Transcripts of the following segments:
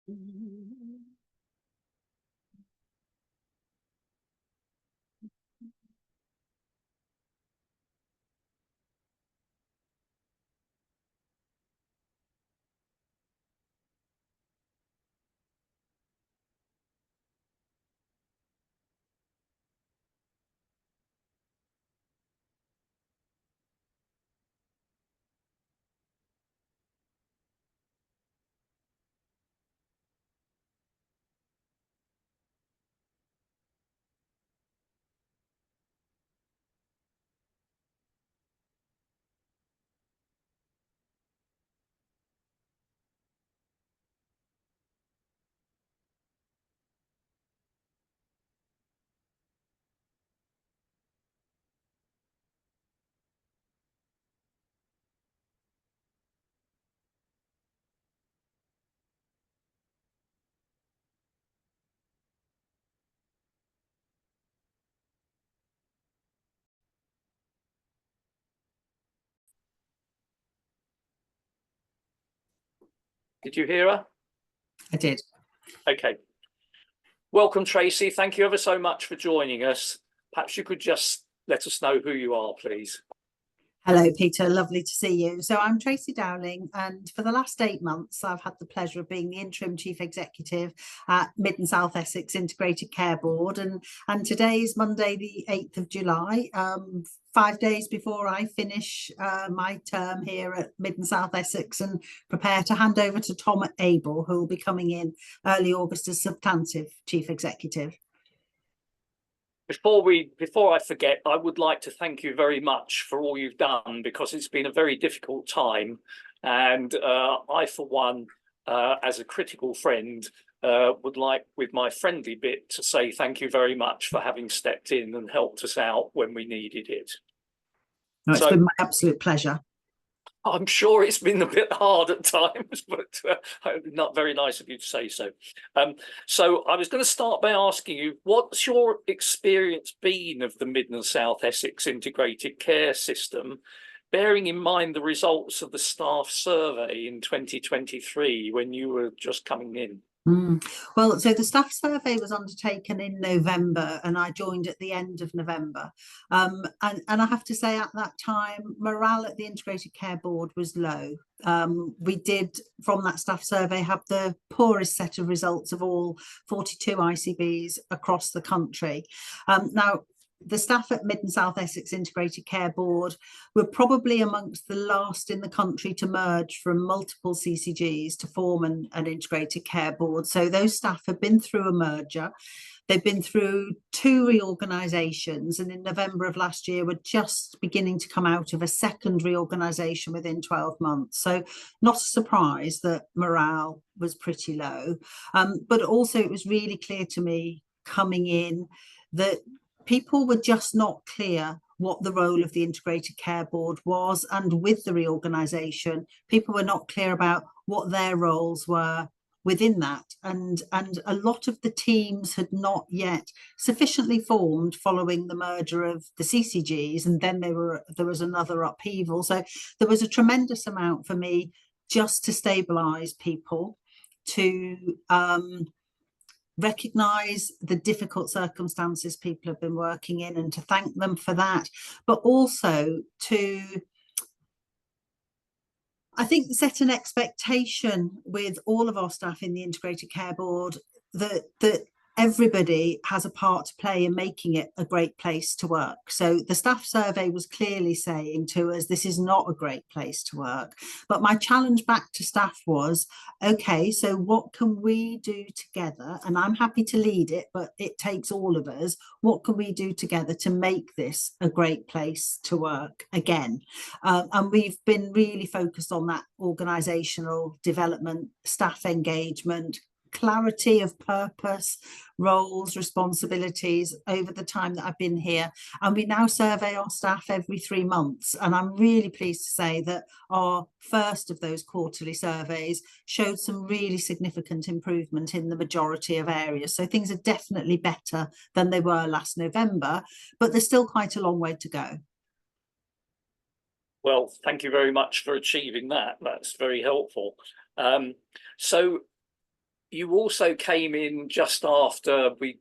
Did you hear her? I did. Okay. Welcome, Tracy. Thank you ever so much for joining us. Perhaps you could just let us know who you are, please. Hello, Peter. Lovely to see you. So I'm Tracy Dowling, and for the last 8 months, I've had the pleasure of being the Interim Chief Executive at Mid and South Essex Integrated Care Board. And today is Monday, the 8th of July, 5 days before I finish my term here at Mid and South Essex and prepare to hand over to Tom Abel, who will be coming in early August as substantive Chief Executive. Before I forget, I would like to thank you very much for all you've done, because it's been a very difficult time, and I, for one, as a critical friend, would like, with my friendly bit, to say thank you very much for having stepped in and helped us out when we needed it. No, it's been my absolute pleasure. I'm sure it's been a bit hard at times, but not very nice of you to say so. So I was going to start by asking you, what's your experience been of the Mid and South Essex Integrated Care System, bearing in mind the results of the staff survey in 2023 when you were just coming in? Well, so the staff survey was undertaken in November, and I joined at the end of November. And I have to say, at that time, morale at the Integrated Care Board was low. We did, from that staff survey, have the poorest set of results of all 42 ICBs across the country. Now, the staff at Mid and South Essex Integrated Care Board were probably amongst the last in the country to merge from multiple CCGs to form an integrated care board. So those staff have been through a merger. They've been through 2 reorganisations, and in November of last year were just beginning to come out of a second reorganisation within 12 months. So not a surprise that morale was pretty low. But also it was really clear to me coming in that people were just not clear what the role of the Integrated Care Board was, and with the reorganisation, people were not clear about what their roles were within that, and a lot of the teams had not yet sufficiently formed following the merger of the CCGs, and then there was another upheaval. So there was a tremendous amount for me just to stabilise people, to recognise the difficult circumstances people have been working in and to thank them for that, but also to, I think, set an expectation with all of our staff in the Integrated Care Board that everybody has a part to play in making it a great place to work. So the staff survey was clearly saying to us, this is not a great place to work. But my challenge back to staff was, okay, so what can we do together? And I'm happy to lead it, but it takes all of us. What can we do together to make this a great place to work again? And we've been really focused on that organisational development, staff engagement, clarity of purpose, roles, responsibilities over the time that I've been here. And we now survey our staff every 3 months. And I'm really pleased to say that our first of those quarterly surveys showed some really significant improvement in the majority of areas. So things are definitely better than they were last November, but there's still quite a long way to go. Well, thank you very much for achieving that. That's very helpful. So you also came in just after we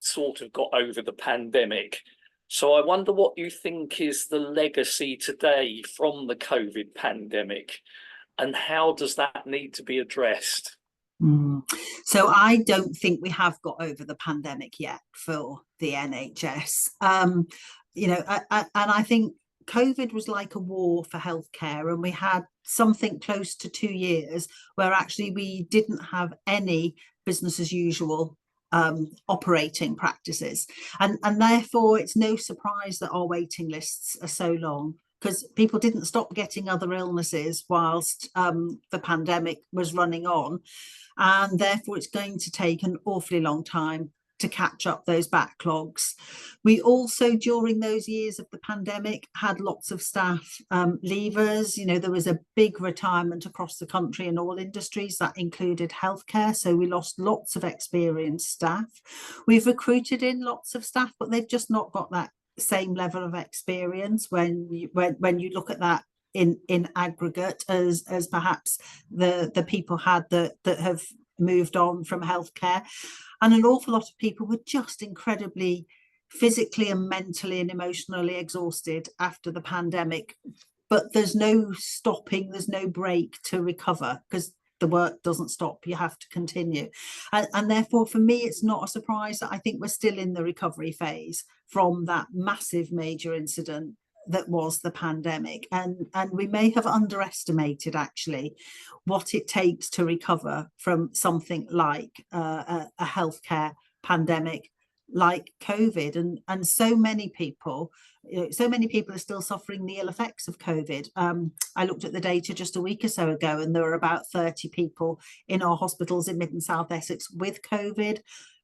sort of got over the pandemic. So I wonder what you think is the legacy today from the COVID pandemic, and how does that need to be addressed? So I don't think we have got over the pandemic yet for the NHS. And I think COVID was like a war for healthcare, and we had something close to 2 years where actually we didn't have any business as usual operating practices, and therefore it's no surprise that our waiting lists are so long, because people didn't stop getting other illnesses whilst the pandemic was running on, and therefore it's going to take an awfully long time to catch up those backlogs. We also, during those years of the pandemic, had lots of staff leavers. There was a big retirement across the country in all industries. That included healthcare, so we lost lots of experienced staff. We've recruited in lots of staff, but they've just not got that same level of experience when you look at that in aggregate as perhaps the people had that have moved on from healthcare. And an awful lot of people were just incredibly physically and mentally and emotionally exhausted after the pandemic. But there's no stopping, there's no break to recover, because the work doesn't stop, you have to continue. And therefore, for me, it's not a surprise that I think we're still in the recovery phase from that massive major incident that was the pandemic, and we may have underestimated actually what it takes to recover from something like a healthcare pandemic like COVID, and so many people are still suffering the ill effects of COVID. I looked at the data just a week or so ago, and there were about 30 people in our hospitals in Mid and South Essex with COVID.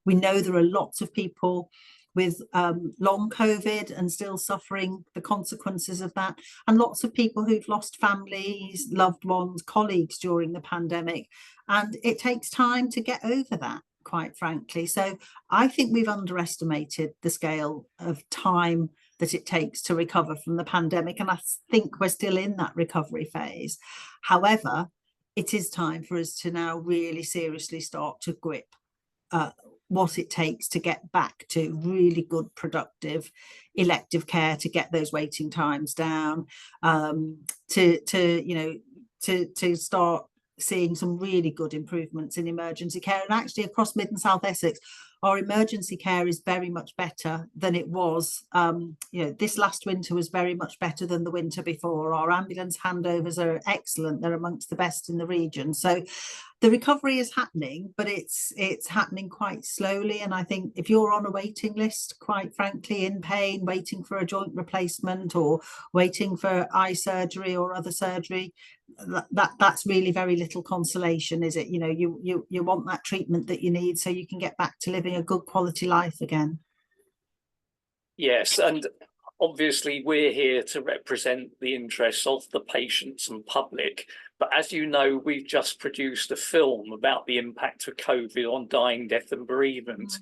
We know there are lots of people with long COVID and still suffering the consequences of that, and lots of people who've lost families, loved ones, colleagues during the pandemic, and it takes time to get over that, quite frankly. So I think we've underestimated the scale of time that it takes to recover from the pandemic, and I think we're still in that recovery phase. However, it is time for us to now really seriously start to grip what it takes to get back to really good, productive elective care, to get those waiting times down, to start seeing some really good improvements in emergency care. And actually across Mid and South Essex, our emergency care is very much better than it was. This last winter was very much better than the winter before. Our ambulance handovers are excellent. They're amongst the best in the region. So the recovery is happening, but it's happening quite slowly. And I think if you're on a waiting list, quite frankly, in pain, waiting for a joint replacement or waiting for eye surgery or other surgery, that's really very little consolation, is it? You want that treatment that you need so you can get back to living a good quality life again. Yes, and obviously we're here to represent the interests of the patients and public. But as you know, we've just produced a film about the impact of COVID on dying, death and bereavement.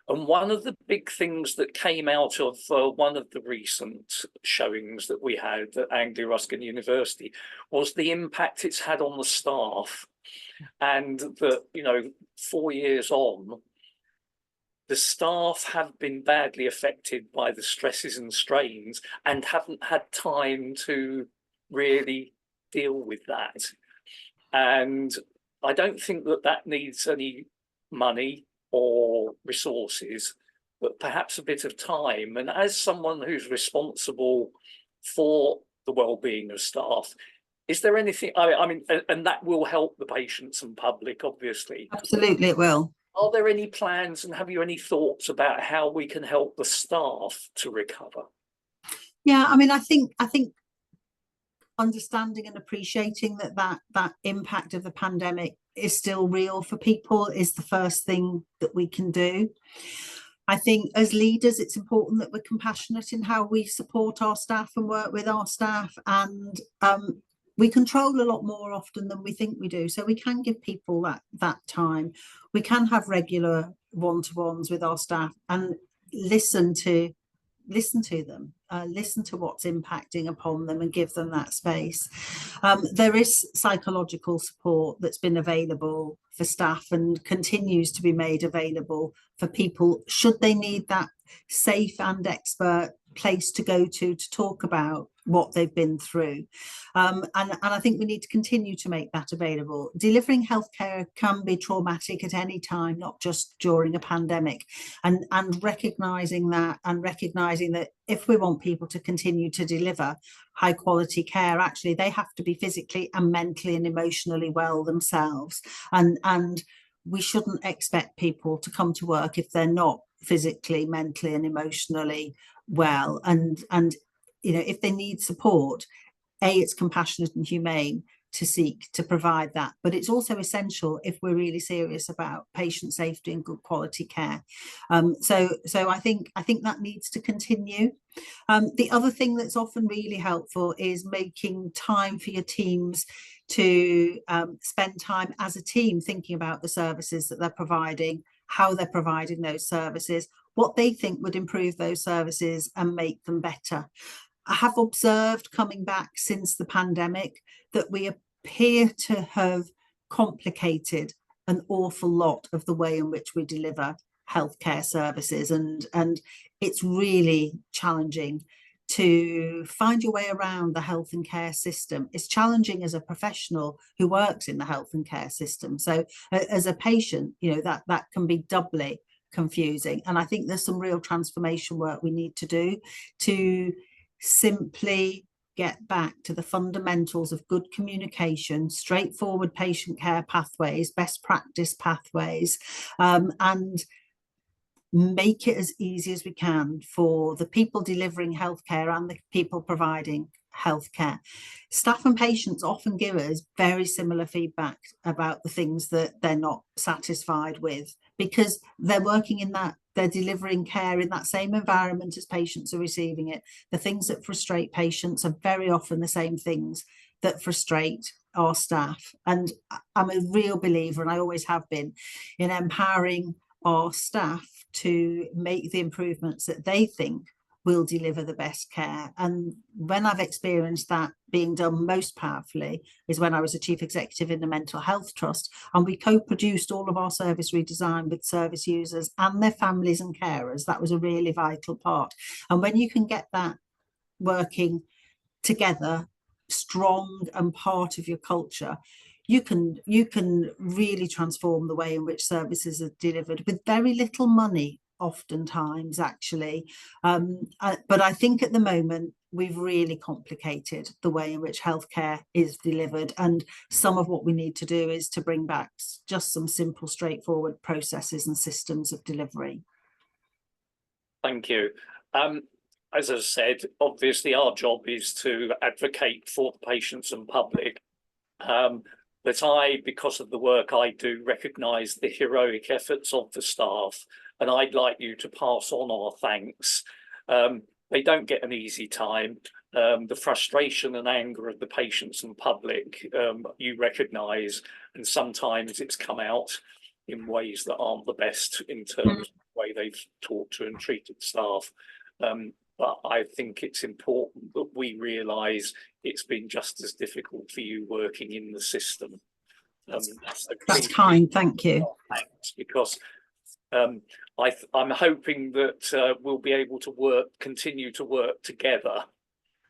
And one of the big things that came out of one of the recent showings that we had at Anglia Ruskin University was the impact it's had on the staff. And that, 4 years on, the staff have been badly affected by the stresses and strains and haven't had time to really deal with that. And I don't think that needs any money or resources, but perhaps a bit of time. And as someone who's responsible for the well-being of staff, is there anything, and that will help the patients and public, obviously. Absolutely, it will. Are there any plans, and have you any thoughts about how we can help the staff to recover? Yeah, I think understanding and appreciating that impact of the pandemic is still real for people is the first thing that we can do. I think as leaders, it's important that we're compassionate in how we support our staff and work with our staff, and we control a lot more often than we think we do. So we can give people that time. We can have regular one-to-ones with our staff and listen to them. listen to what's impacting upon them and give them that space. There is psychological support that's been available for staff and continues to be made available for people should they need that safe and expert place to go to talk about what they've been through. And I think we need to continue to make that available. Delivering healthcare can be traumatic at any time, not just during a pandemic. And recognising that, and recognising that if we want people to continue to deliver high quality care, actually they have to be physically and mentally and emotionally well themselves. And we shouldn't expect people to come to work if they're not physically, mentally and emotionally well. And you know, if they need support, it's compassionate and humane to seek to provide that, but it's also essential if we're really serious about patient safety and good quality care. So I think that needs to continue. The other thing that's often really helpful is making time for your teams to spend time as a team thinking about the services that they're providing, how they're providing those services, what they think would improve those services and make them better. I have observed coming back since the pandemic that we appear to have complicated an awful lot of the way in which we deliver healthcare services, and it's really challenging to find your way around the health and care system. It's challenging as a professional who works in the health and care system. So as a patient, you know, that can be doubly confusing. And I think there's some real transformation work we need to do to simply get back to the fundamentals of good communication, straightforward patient care pathways, best practice pathways, and make it as easy as we can for the people delivering healthcare and the people providing healthcare. Staff and patients often give us very similar feedback about the things that they're not satisfied with, because they're working in that, they're delivering care in that same environment as patients are receiving it. The things that frustrate patients are very often the same things that frustrate our staff. And I'm a real believer, and I always have been, in empowering our staff to make the improvements that they think will deliver the best care. And when I've experienced that being done most powerfully is when I was a chief executive in the Mental Health Trust, and we co-produced all of our service redesign with service users and their families and carers. That was a really vital part. And when you can get that working together, strong and part of your culture, you can really transform the way in which services are delivered with very little money oftentimes, actually. But I think at the moment we've really complicated the way in which healthcare is delivered, and some of what we need to do is to bring back just some simple, straightforward processes and systems of delivery. Thank you. As I said, obviously our job is to advocate for the patients and public. But I, because of the work I do, recognise the heroic efforts of the staff, and I'd like you to pass on our thanks. They don't get an easy time. The frustration and anger of the patients and public, you recognise, and sometimes it's come out in ways that aren't the best in terms of the way they've talked to and treated staff. But I think it's important that we realise it's been just as difficult for you working in the system. That's kind, thank you. Thanks, because I'm hoping that we'll be able to continue to work together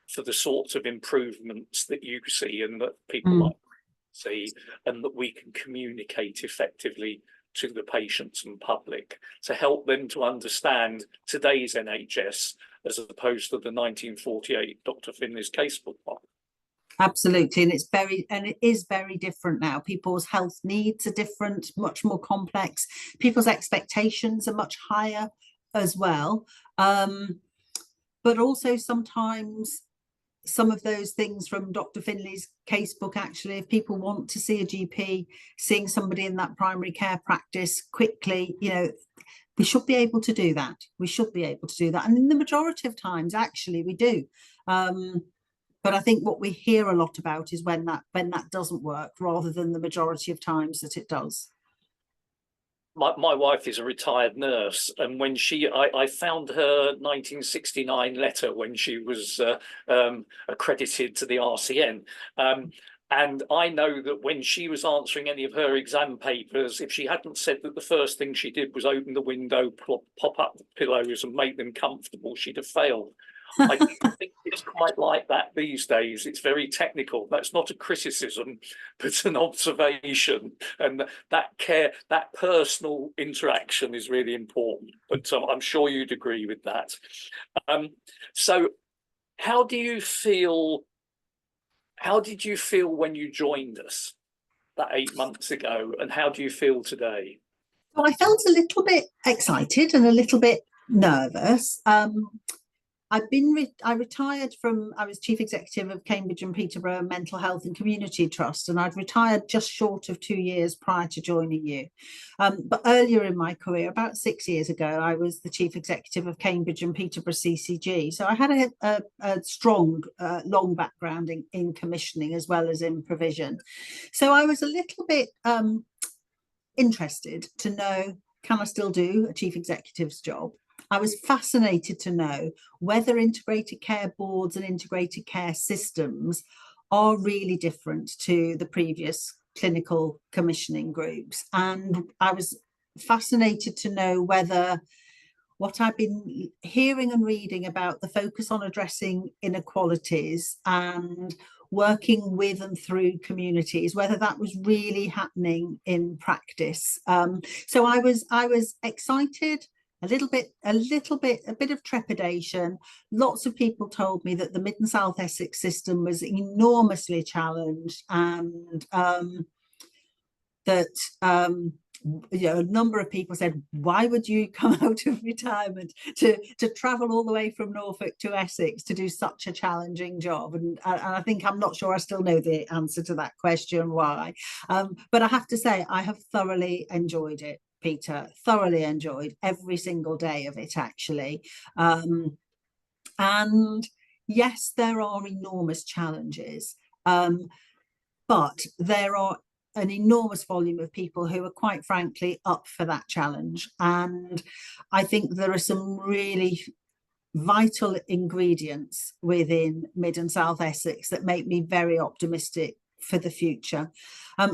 for the sorts of improvements that you see and that people like see, and that we can communicate effectively to the patients and public to help them to understand today's NHS as opposed to the 1948 Dr. Finley's casebook one. Absolutely, and it is very different now. People's health needs are different, much more complex. People's expectations are much higher as well. But also sometimes some of those things from Dr. Finley's casebook, actually, if people want to see a GP, seeing somebody in that primary care practice quickly, you know, we should be able to do that. We should be able to do that. And in the majority of times, actually, we do. But I think what we hear a lot about is when that doesn't work, rather than the majority of times that it does. my wife is a retired nurse, and when I found her 1969 letter when she was accredited to the RCN. And I know that when she was answering any of her exam papers, if she hadn't said that the first thing she did was open the window, pop up the pillows and make them comfortable, she'd have failed. I think it's quite like that these days. It's very technical. That's not a criticism, but an observation. And that care, that personal interaction is really important. But I'm sure you'd agree with that. So how do you feel? How did you feel when you joined us that 8 months ago? And how do you feel today? So I felt a little bit excited and a little bit nervous. I retired from, I was chief executive of Cambridge and Peterborough Mental Health and Community Trust, and I'd retired just short of 2 years prior to joining you. But earlier in my career, about 6 years ago, I was the chief executive of Cambridge and Peterborough CCG. So I had a strong, long background in commissioning as well as in provision. So I was a little bit interested to know, can I still do a chief executive's job? I was fascinated to know whether integrated care boards and integrated care systems are really different to the previous clinical commissioning groups. And I was fascinated to know whether what I've been hearing and reading about the focus on addressing inequalities and working with and through communities, whether that was really happening in practice. So I was excited, a bit of trepidation. Lots of people told me that the Mid and South Essex system was enormously challenged, and that a number of people said, why would you come out of retirement to travel all the way from Norfolk to Essex to do such a challenging job? And I think, I'm not sure I still know the answer to that question, why. But I have to say, I have thoroughly enjoyed it, Peter, thoroughly enjoyed every single day of it, actually. And yes, there are enormous challenges, but there are an enormous volume of people who are quite frankly up for that challenge. And I think there are some really vital ingredients within Mid and South Essex that make me very optimistic for the future.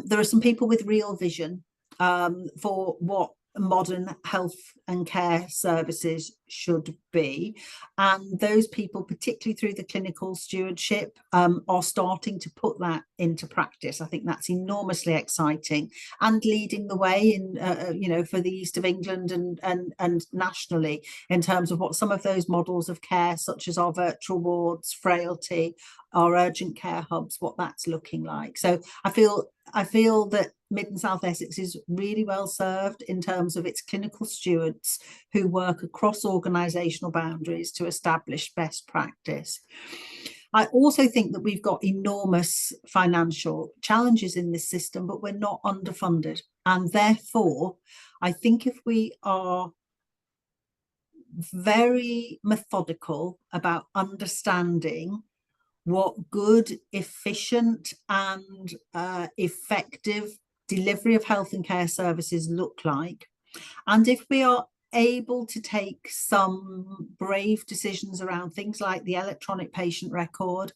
There are some people with real vision for what modern health and care services should be, and those people, particularly through the clinical stewardship, are starting to put that into practice. I think that's enormously exciting and leading the way in for the East of England and nationally, in terms of what some of those models of care, such as our virtual wards, frailty, our urgent care hubs, what that's looking like. So I feel that Mid and South Essex is really well served in terms of its clinical stewards who work across organisational boundaries to establish best practice. I also think that we've got enormous financial challenges in this system, but we're not underfunded. And therefore, I think if we are very methodical about understanding what good, efficient and effective delivery of health and care services look like, and if we are able to take some brave decisions around things like the electronic patient record,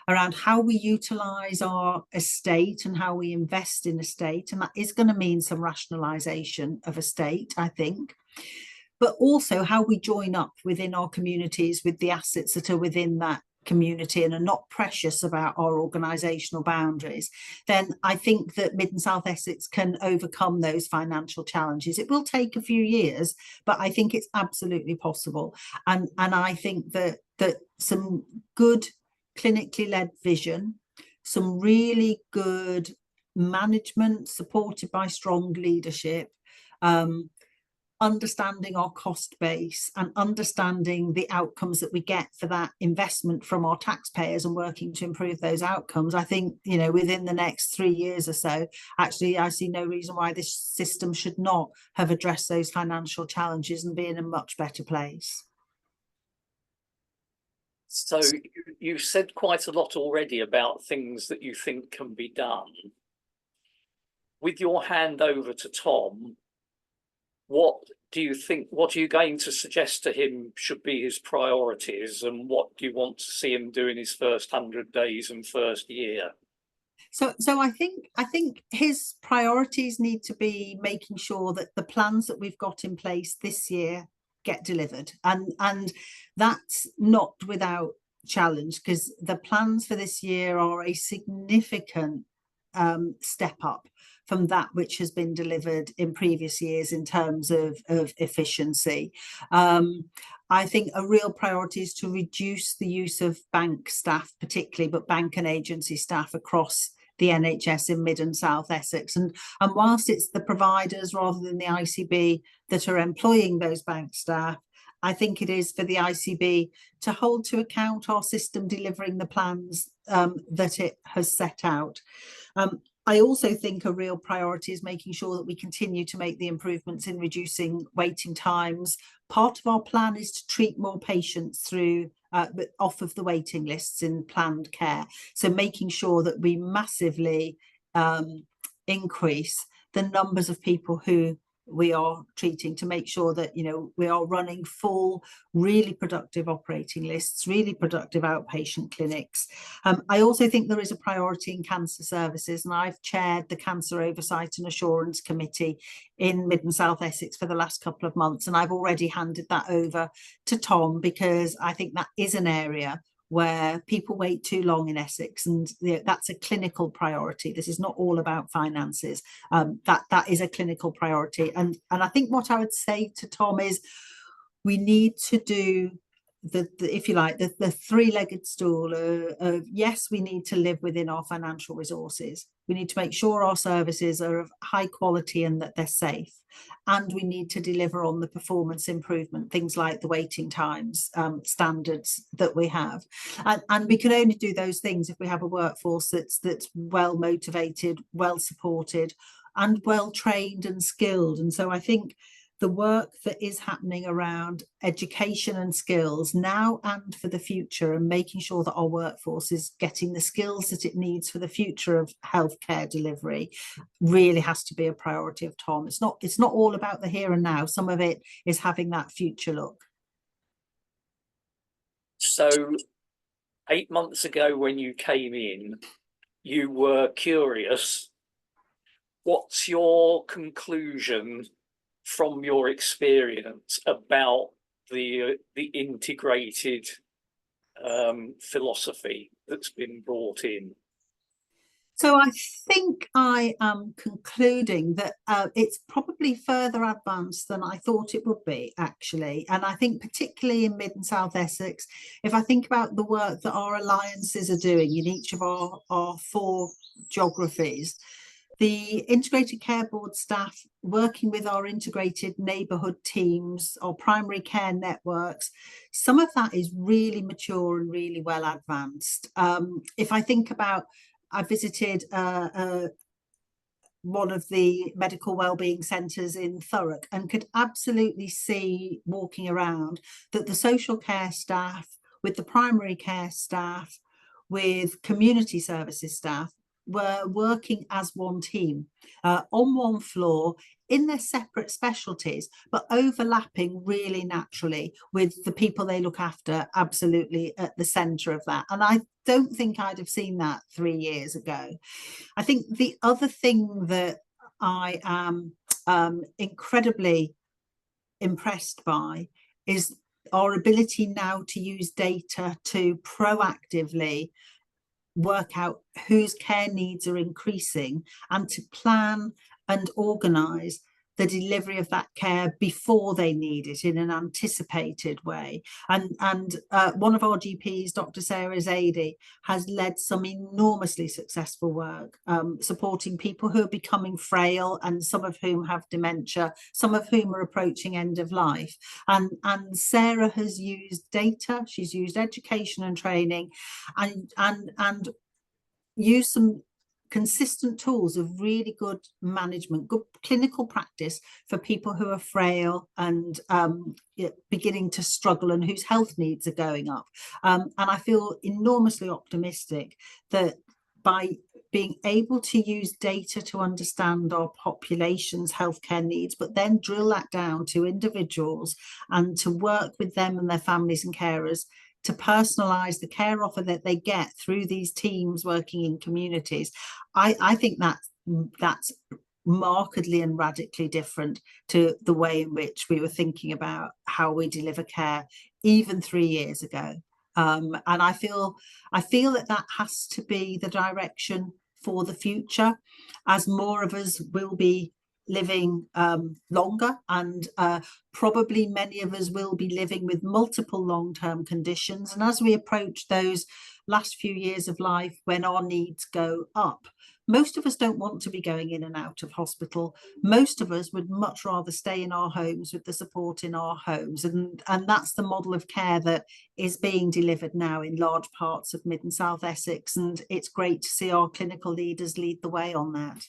around how we utilise our estate and how we invest in estate, and that is going to mean some rationalisation of estate, I think, but also how we join up within our communities with the assets that are within that community and are not precious about our organisational boundaries, then I think that Mid and South Essex can overcome those financial challenges. It will take a few years, but I think it's absolutely possible. And I think that some good clinically led vision, some really good management supported by strong leadership, understanding our cost base and understanding the outcomes that we get for that investment from our taxpayers and working to improve those outcomes, I think, within the next 3 years or so, actually, I see no reason why this system should not have addressed those financial challenges and be in a much better place. So you said quite a lot already about things that you think can be done. With your hand over to Tom, what do you think, what are you going to suggest to him should be his priorities, and what do you want to see him do in his first 100 days and first year? So I think his priorities need to be making sure that the plans that we've got in place this year get delivered, and that's not without challenge, because the plans for this year are a significant step up from that which has been delivered in previous years in terms of efficiency. I think a real priority is to reduce the use of bank staff, particularly, but bank and agency staff across the NHS in Mid and South Essex. And whilst it's the providers rather than the ICB that are employing those bank staff, I think it is for the ICB to hold to account our system delivering the plans that it has set out. I also think a real priority is making sure that we continue to make the improvements in reducing waiting times. Part of our plan is to treat more patients through off of the waiting lists in planned care. So making sure that we massively increase the numbers of people who we are treating, to make sure that, you know, we are running full, really productive operating lists, really productive outpatient clinics. I also think there is a priority in cancer services, and I've chaired the Cancer Oversight and Assurance Committee in Mid and South Essex for the last couple of months, and I've already handed that over to Tom, because I think that is an area where people wait too long in Essex, and that's a clinical priority. This is not all about finances. That is a clinical priority, and I think what I would say to Tom is we need to do the if you like, the three-legged stool of yes, we need to live within our financial resources. We need to make sure our services are of high quality and that they're safe, and we need to deliver on the performance improvement, things like the waiting times standards that we have, and we can only do those things if we have a workforce that's well motivated, well supported, and well trained and skilled. And so I think the work that is happening around education and skills now and for the future, and making sure that our workforce is getting the skills that it needs for the future of healthcare delivery, really has to be a priority of Tom. It's not all about the here and now. Some of it is having that future look. So 8 months ago, when you came in, you were curious. What's your conclusion from your experience about the integrated philosophy that's been brought in? So I think I am concluding that it's probably further advanced than I thought it would be, actually. And I think particularly in Mid and South Essex, if I think about the work that our alliances are doing in each of our 4 geographies, the integrated care board staff working with our integrated neighbourhood teams, our primary care networks, some of that is really mature and really well advanced. If I think about, I visited one of the medical wellbeing centres in Thurrock, and could absolutely see walking around that the social care staff with the primary care staff with community services staff were working as one team on one floor in their separate specialties, but overlapping really naturally with the people they look after, absolutely at the centre of that. And I don't think I'd have seen that 3 years ago. I think the other thing that I am incredibly impressed by is our ability now to use data to proactively work out whose care needs are increasing, and to plan and organise the delivery of that care before they need it in an anticipated way. And one of our GPs, Dr. Sarah Zaidi, has led some enormously successful work supporting people who are becoming frail, and some of whom have dementia, some of whom are approaching end of life. And Sarah has used data, she's used education and training, and used some consistent tools of really good management, good clinical practice for people who are frail and beginning to struggle, and whose health needs are going up. And I feel enormously optimistic that by being able to use data to understand our population's healthcare needs, but then drill that down to individuals and to work with them and their families and carers to personalise the care offer that they get through these teams working in communities. I think that's markedly and radically different to the way in which we were thinking about how we deliver care even 3 years ago. And I feel that has to be the direction for the future, as more of us will be living longer, and probably many of us will be living with multiple long-term conditions. And as we approach those last few years of life when our needs go up, most of us don't want to be going in and out of hospital. Most of us would much rather stay in our homes with the support in our homes. And that's the model of care that is being delivered now in large parts of Mid and South Essex. And it's great to see our clinical leaders lead the way on that.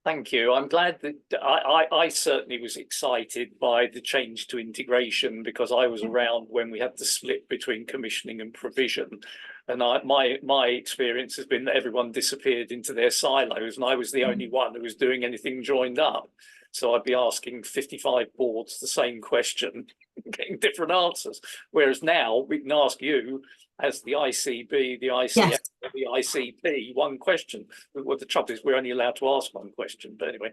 Thank you. I'm glad that I certainly was excited by the change to integration, because I was around when we had the split between commissioning and provision. And my experience has been that everyone disappeared into their silos, and I was the only one who was doing anything joined up. So I'd be asking 55 boards the same question, getting different answers. Whereas now we can ask you, as the ICB, the ICF, yes, the ICP, one question. Well, the trouble is we're only allowed to ask one question. But anyway,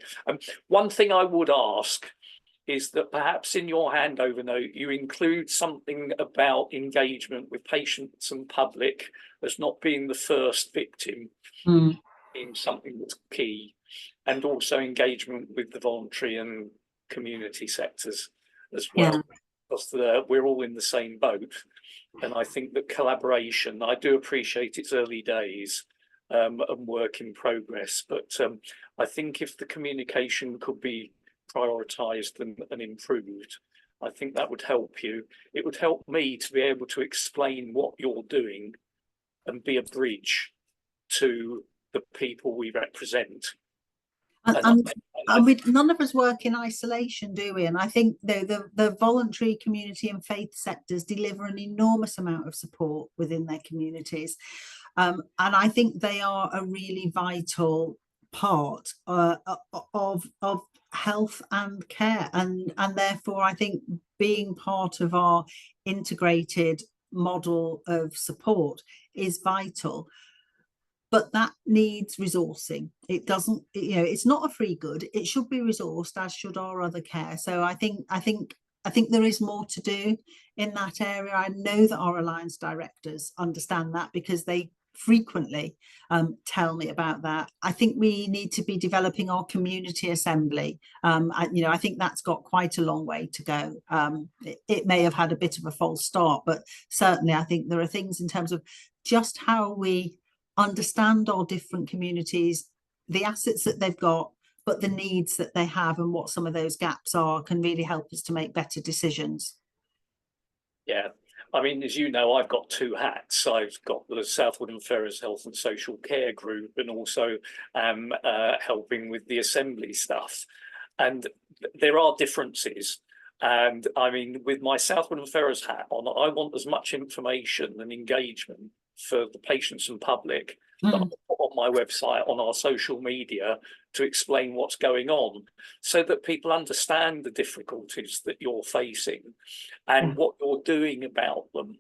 one thing I would ask is that perhaps in your handover note, you include something about engagement with patients and public as not being the first victim in something that's key, and also engagement with the voluntary and community sectors as well, yeah, because we're all in the same boat. And I think that collaboration, I do appreciate it's early days and work in progress, but I think if the communication could be prioritised and improved, I think that would help you. It would help me to be able to explain what you're doing and be a bridge to the people we represent. And none of us work in isolation, do we? And I think the voluntary, community and faith sectors deliver an enormous amount of support within their communities. And I think they are a really vital part of health and care. And therefore, I think being part of our integrated model of support is vital. But that needs resourcing. It doesn't, it's not a free good. It should be resourced, as should our other care. So I think there is more to do in that area. I know that our alliance directors understand that, because they frequently tell me about that. I think we need to be developing our community assembly. I think that's got quite a long way to go. It may have had a bit of a false start, but certainly I think there are things in terms of just how we understand our different communities, the assets that they've got, but the needs that they have and what some of those gaps are can really help us to make better decisions. Yeah, I mean, as you know, I've got two hats. I've got the Southwood and Ferrers Health and Social Care Group, and also helping with the assembly stuff. And there are differences. And I mean, with my Southwood and Ferrers hat on, I want as much information and engagement for the patients and public that I'll put on my website, on our social media, to explain what's going on, so that people understand the difficulties that you're facing and what you're doing about them.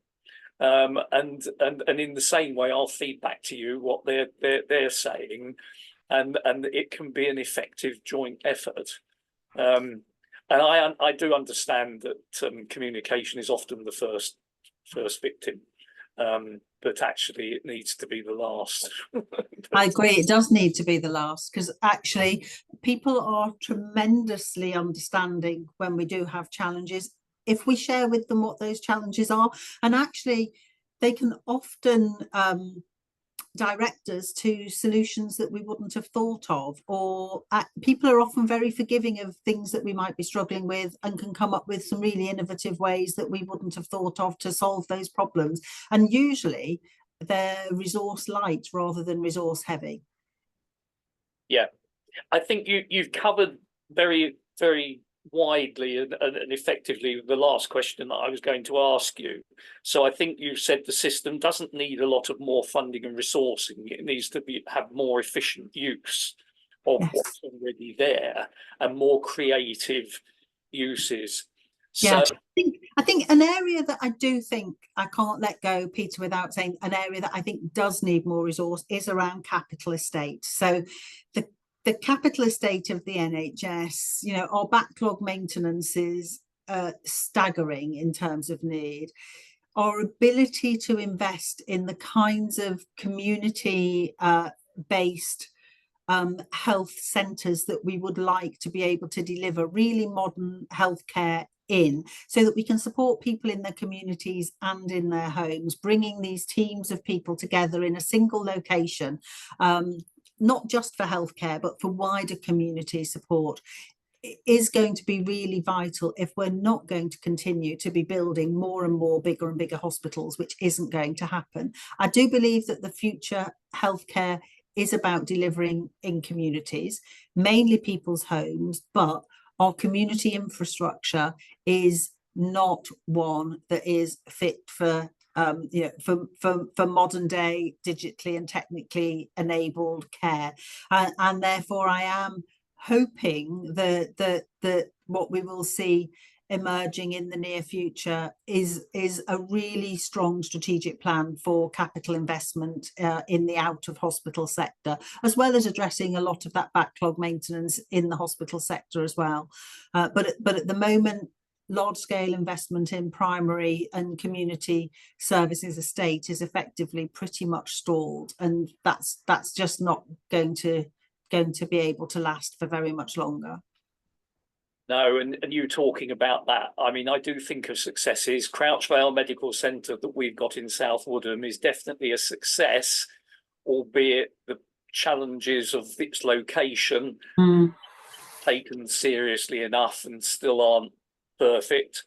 And in the same way, I'll feed back to you what they're saying, and it can be an effective joint effort. And I do understand that communication is often the first victim. But actually it needs to be the last. I agree, it does need to be the last, because actually people are tremendously understanding when we do have challenges, if we share with them what those challenges are, and actually they can often direct us to solutions that we wouldn't have thought of, or people are often very forgiving of things that we might be struggling with and can come up with some really innovative ways that we wouldn't have thought of to solve those problems. And usually they're resource light rather than resource heavy. Yeah, I think you've covered very, very widely and effectively the last question that I was going to ask you. So I think you said the system doesn't need a lot of more funding and resourcing. It needs to have more efficient use of Yes. what's already there and more creative uses. Yeah, So I think an area that I do think I can't let go, Peter, without saying an area that I think does need more resource is around capital estate. So the capital estate of the NHS, you know, our backlog maintenance is staggering in terms of need. Our ability to invest in the kinds of community based health centres that we would like to be able to deliver really modern healthcare in, so that we can support people in their communities and in their homes, bringing these teams of people together in a single location, not just for healthcare, but for wider community support, is going to be really vital if we're not going to continue to be building more and more bigger and bigger hospitals, which isn't going to happen. I do believe that the future healthcare is about delivering in communities, mainly people's homes, but our community infrastructure is not one that is fit for for modern day digitally and technically enabled care, and therefore I am hoping that what we will see emerging in the near future is a really strong strategic plan for capital investment in the out of hospital sector, as well as addressing a lot of that backlog maintenance in the hospital sector as well. But at the moment, large scale investment in primary and community services estate is effectively pretty much stalled, and that's just not going to be able to last for very much longer. no, and you talking about that, I mean, I do think of successes. Crouch Vale Medical Centre that we've got in South Woodham is definitely a success, albeit the challenges of its location taken seriously enough and still aren't perfect.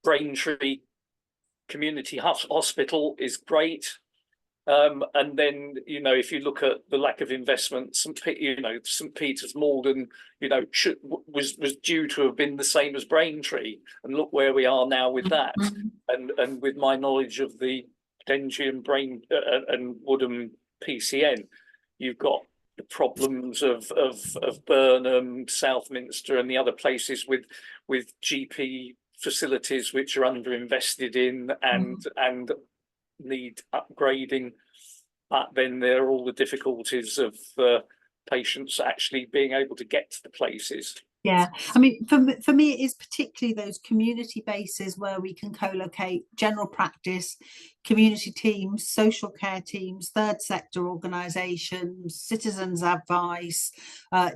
Braintree Community Hospital is great. And then, you know, if you look at the lack of investment, St Peter's Malden, you know, was due to have been the same as Braintree, and look where we are now with that. And with my knowledge of the Dengie and Woodham PCN, you've got the problems of Burnham, Southminster, and the other places with GP facilities which are underinvested in and need upgrading. But then there are all the difficulties of patients actually being able to get to the places. Yeah, I mean, for me, it is particularly those community bases where we can co-locate general practice, community teams, social care teams, third sector organisations, citizens advice,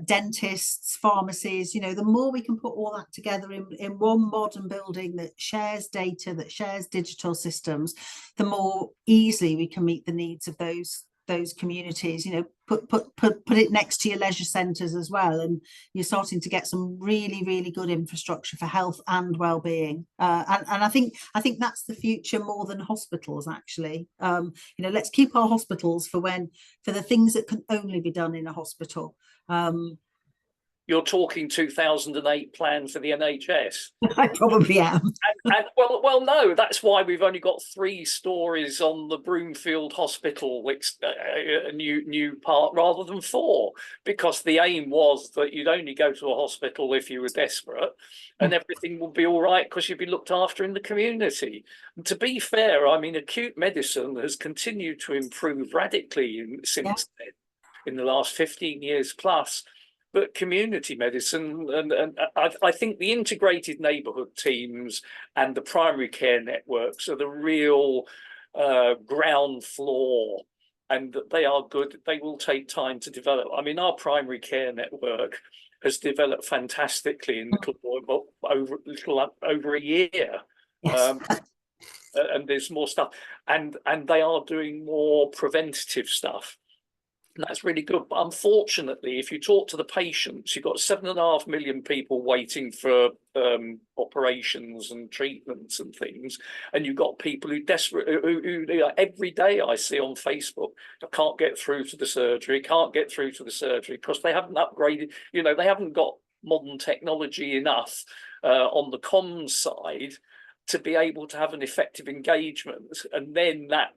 dentists, pharmacies. You know, the more we can put all that together in one modern building that shares data, that shares digital systems, the more easily we can meet the needs of those communities. You know, put it next to your leisure centres as well, and you're starting to get some really good infrastructure for health and well-being, and I think that's the future more than hospitals actually. You know, let's keep our hospitals for the things that can only be done in a hospital. You're talking 2008 plan for the NHS. I probably am. And well, no, that's why we've only got 3 stories on the Broomfield Hospital, a new part, rather than 4, because the aim was that you'd only go to a hospital if you were desperate, and everything would be all right because you'd be looked after in the community. And to be fair, I mean, acute medicine has continued to improve radically since then, in the last 15 years plus. But community medicine, and I think the integrated neighbourhood teams and the primary care networks are the real ground floor, and they are good. They will take time to develop. I mean, our primary care network has developed fantastically in over a year. Yes. And there's more stuff, and they are doing more preventative stuff. That's really good. But unfortunately, if you talk to the patients, you've got 7.5 million people waiting for operations and treatments and things. And you've got people who every day I see on Facebook, can't get through to the surgery because they haven't upgraded, you know, they haven't got modern technology enough on the comms side to be able to have an effective engagement, and then that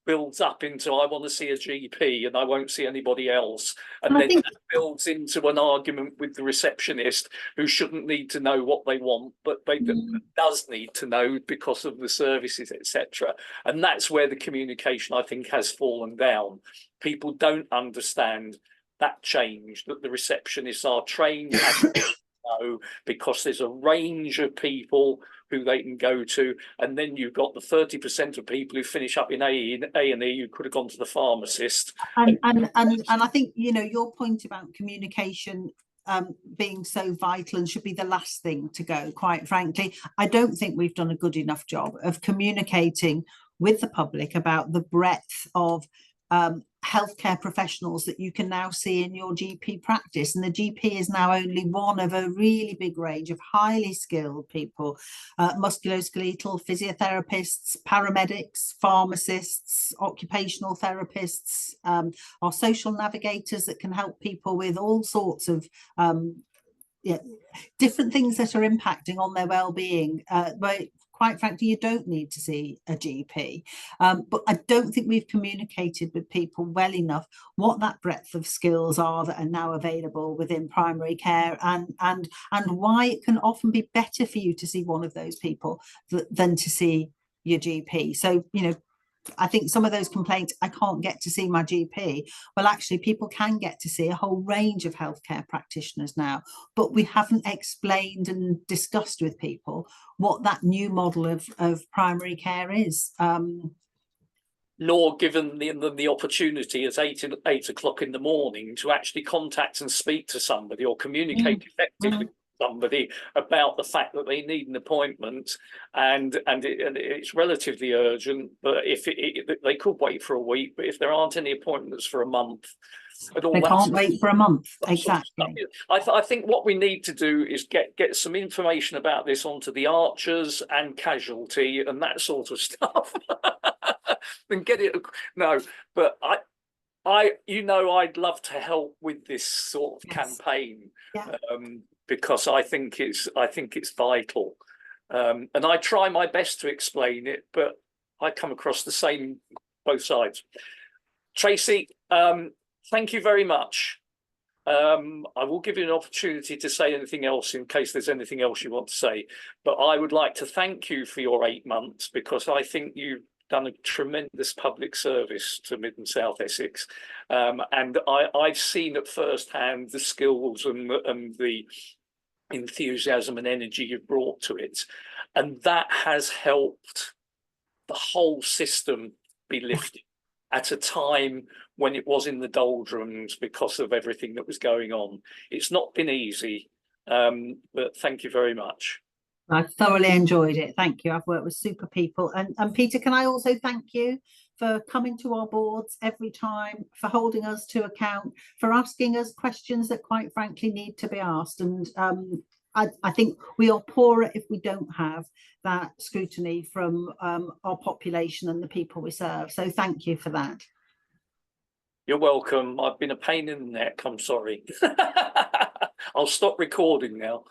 builds up into I want to see a GP and I won't see anybody else, and then that builds into an argument with the receptionist who shouldn't need to know what they want, but they does need to know because of the services, etc. And that's where the communication, I think, has fallen down. People don't understand that change, that the receptionists are trained as know, because there's a range of people who they can go to, and then you've got the 30% of people who finish up in A&E who could have gone to the pharmacist. And I think, you know, your point about communication being so vital and should be the last thing to go, quite frankly. I don't think we've done a good enough job of communicating with the public about the breadth of healthcare professionals that you can now see in your GP practice. And the GP is now only one of a really big range of highly skilled people, musculoskeletal physiotherapists, paramedics, pharmacists, occupational therapists, our social navigators that can help people with all sorts of different things that are impacting on their well-being. But quite frankly, you don't need to see a GP. But I don't think we've communicated with people well enough what that breadth of skills are that are now available within primary care, and why it can often be better for you to see one of those people than to see your GP. So, you know, I think some of those complaints, I can't get to see my GP. Well, actually, people can get to see a whole range of healthcare practitioners now, but we haven't explained and discussed with people what that new model of primary care is. Nor given the opportunity at 8 o'clock in the morning to actually contact and speak to somebody or communicate effectively with somebody about the fact that they need an appointment, and it's relatively urgent. But if they could wait for a week, but if there aren't any appointments for a month, they can't wait for a month. Exactly. I think what we need to do is get some information about this onto the archers and casualty and that sort of stuff. And get it. No, but I'd love to help with this sort of campaign, because I think it's vital, and I try my best to explain it, but I come across the same both sides. Tracy, thank you very much. I will give you an opportunity to say anything else in case there's anything else you want to say, but I would like to thank you for your 8 months, because I think you've done a tremendous public service to Mid and South Essex, and I've seen at first hand the skills and the enthusiasm and energy you've brought to it, and that has helped the whole system be lifted at a time when it was in the doldrums because of everything that was going on. It's not been easy, but thank you very much. I thoroughly enjoyed it. Thank you. I've worked with super people. And Peter, can I also thank you for coming to our boards every time, for holding us to account, for asking us questions that quite frankly need to be asked. And I think we are poorer if we don't have that scrutiny from our population and the people we serve. So thank you for that. You're welcome. I've been a pain in the neck. I'm sorry. I'll stop recording now.